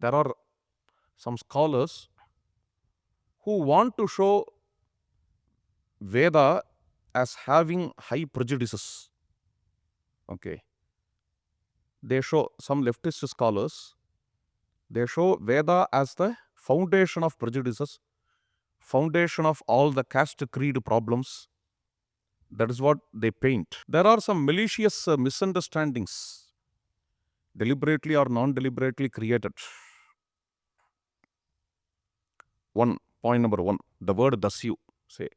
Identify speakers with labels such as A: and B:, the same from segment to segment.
A: there are some scholars who want to show Veda as having high prejudices. Okay. They show, some leftist scholars, they show Veda as the foundation of prejudices, foundation of all the caste creed problems. That is what they paint. There are some malicious misunderstandings, deliberately or non-deliberately created. Point number one, the word Dasyu. Say,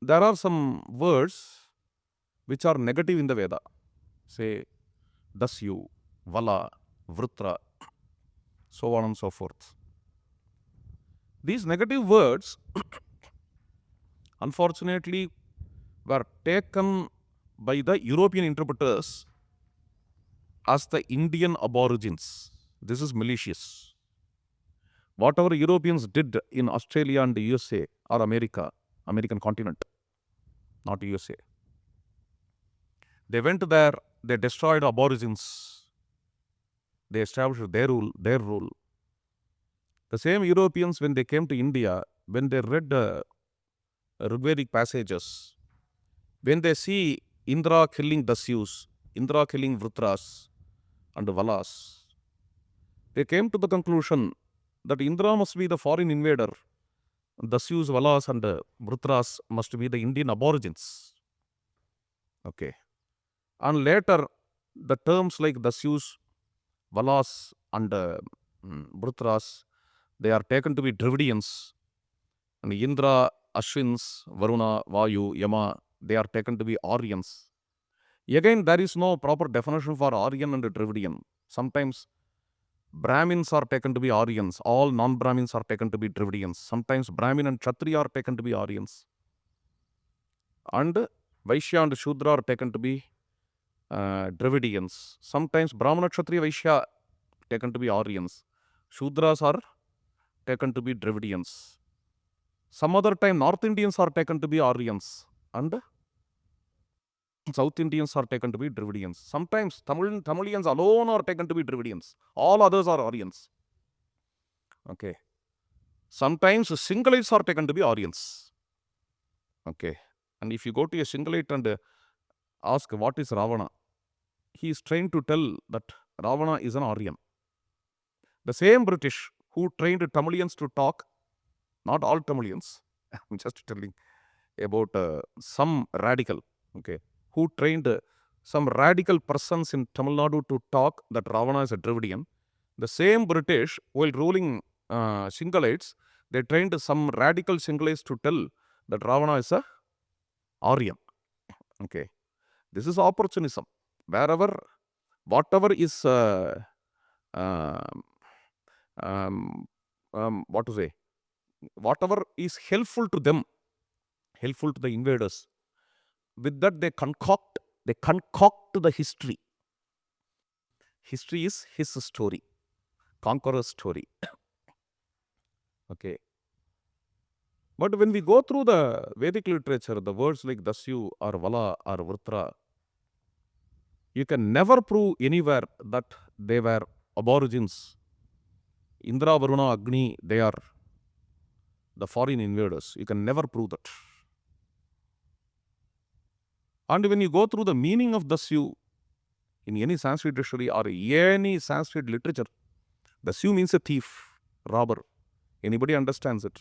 A: there are some words which are negative in the Veda. Say, Dasyu, Vala, Vrutra, so on and so forth. These negative words, unfortunately, were taken by the European interpreters as the Indian aborigines. This is malicious. Whatever Europeans did in Australia and the USA or American continent, not USA. They went there, they destroyed aborigines. They established their rule. The same Europeans, when they came to India, when they read Rigvedic passages, when they see Indra killing Dasyus, Indra killing Vrutras and Valas, they came to the conclusion that Indra must be the foreign invader, Dasyus, Valas and Vrutras must be the Indian aborigines. Okay. And later, the terms like Dasyus, Valas and Vrutras, they are taken to be Dravidians. And Indra, Ashwins, Varuna, Vayu, Yama, they are taken to be Aryans. Again, there is no proper definition for Aryan and Dravidian. Sometimes Brahmins are taken to be Aryans. All non-Brahmins are taken to be Dravidians. Sometimes Brahmin and Kshatriya are taken to be Aryans. And Vaishya and Shudra are taken to be Dravidians. Sometimes Brahmana, Kshatriya, Vaishya taken to be Aryans. Shudras are taken to be Dravidians. Some other time North Indians are taken to be Aryans and South Indians are taken to be Dravidians. Sometimes Tamilians alone are taken to be Dravidians. All others are Aryans. Okay. Sometimes Singhalites are taken to be Aryans. Okay. And if you go to a Singhalite and ask what is Ravana, he is trained to tell that Ravana is an Aryan. The same British who trained Tamilians to talk, not all Tamilians, I'm just telling about some radical, okay, who trained some radical persons in Tamil Nadu to talk that Ravana is a Dravidian. The same British, while ruling Singhalites, they trained some radical Singhalites to tell that Ravana is a Aryan. Okay, this is opportunism. Wherever, whatever is what to say, whatever is helpful to them, helpful to the invaders, with that they concoct the history. History is his story, conqueror's story. Okay. But when we go through the Vedic literature, the words like Dasyu or Vala or Vrutra, you can never prove anywhere that they were aborigines. Indra, Varuna, Agni, they are the foreign invaders. You can never prove that. And when you go through the meaning of Dasyu in any Sanskrit dictionary or any Sanskrit literature, Dasyu means a thief, robber. Anybody understands it.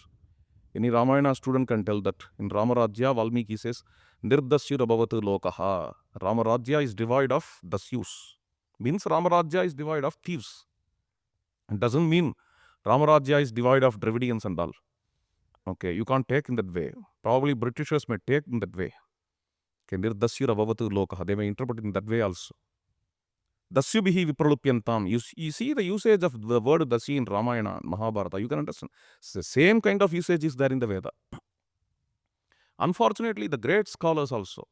A: Any Ramayana student can tell that. In Ramarajya, Valmiki says, Nirdasyu Rabhavatu Lokaha. Ramarajya is devoid of Dasyus. Means Ramarajya is devoid of thieves. It doesn't mean Ramarajya is devoid of Dravidians and all. Okay, you can't take in that way. Probably Britishers may take in that way. Okay, Nirdasyu Rabhavatu Lokaha. They may interpret it in that way also. Dasyubhihi vipralupyantam. You see the usage of the word Dasyi in Ramayana, Mahabharata. You can understand. It's the same kind of usage is there in the Veda. Unfortunately, the great scholars also,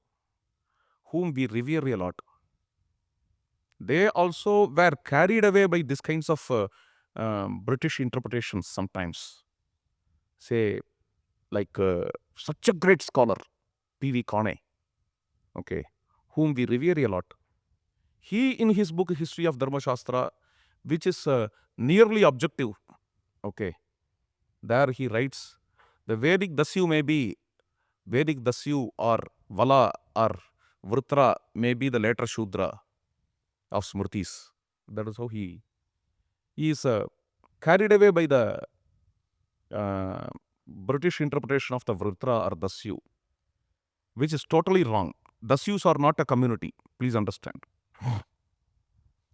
A: whom we revere a lot, they also were carried away by these kinds of British interpretations sometimes. Say, like such a great scholar, P.V. Kane, okay, whom we revere a lot. He, in his book, History of Dharma Shastra, which is nearly objective. Okay, there he writes, the Vedic Dasyu may be Vedic Dasyu or Vala or Vrutra may be the later Shudra of Smritis. That is how he is carried away by the British interpretation of the Vrutra or Dasyu, which is totally wrong. Dasyus are not a community, please understand.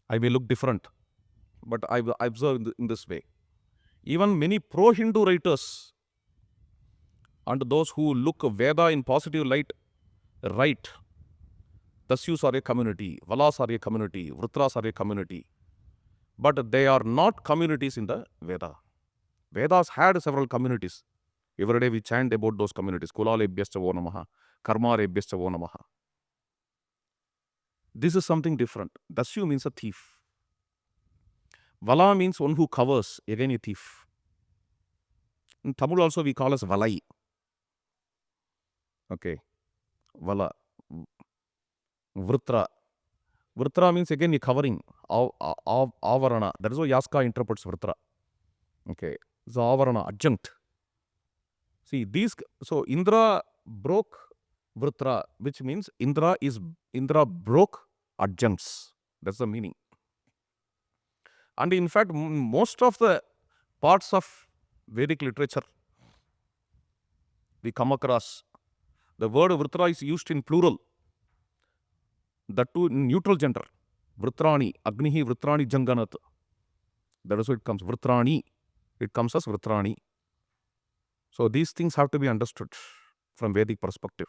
A: I may look different, but I observe in this way. Even many pro-Hindu writers and those who look Veda in positive light write, Dasyus are a community, Valas are a community, Vrutras are a community. But they are not communities in the Veda. Vedas had several communities. Every day we chant about those communities. Kulalebhyascha vo namaha, karmarebhyascha vo namaha. This is something different. Dasyu means a thief. Vala means one who covers, again a thief. In Tamil also we call as Valai. Okay. Vala. Vrutra. Vrutra means again a covering. Avarana. That is why Yaska interprets Vrutra. Okay. So Avarana, adjunct. See, so Indra broke Vrutra, which means Indra broke adjuncts. That's the meaning. And in fact, most of the parts of Vedic literature we come across, the word Vrutra is used in plural. That too in neutral gender. Vrutrani, Agnihi Vrutrani Janganat. That is how it comes. Vrutrani. It comes as Vrutrani. So these things have to be understood from Vedic perspective.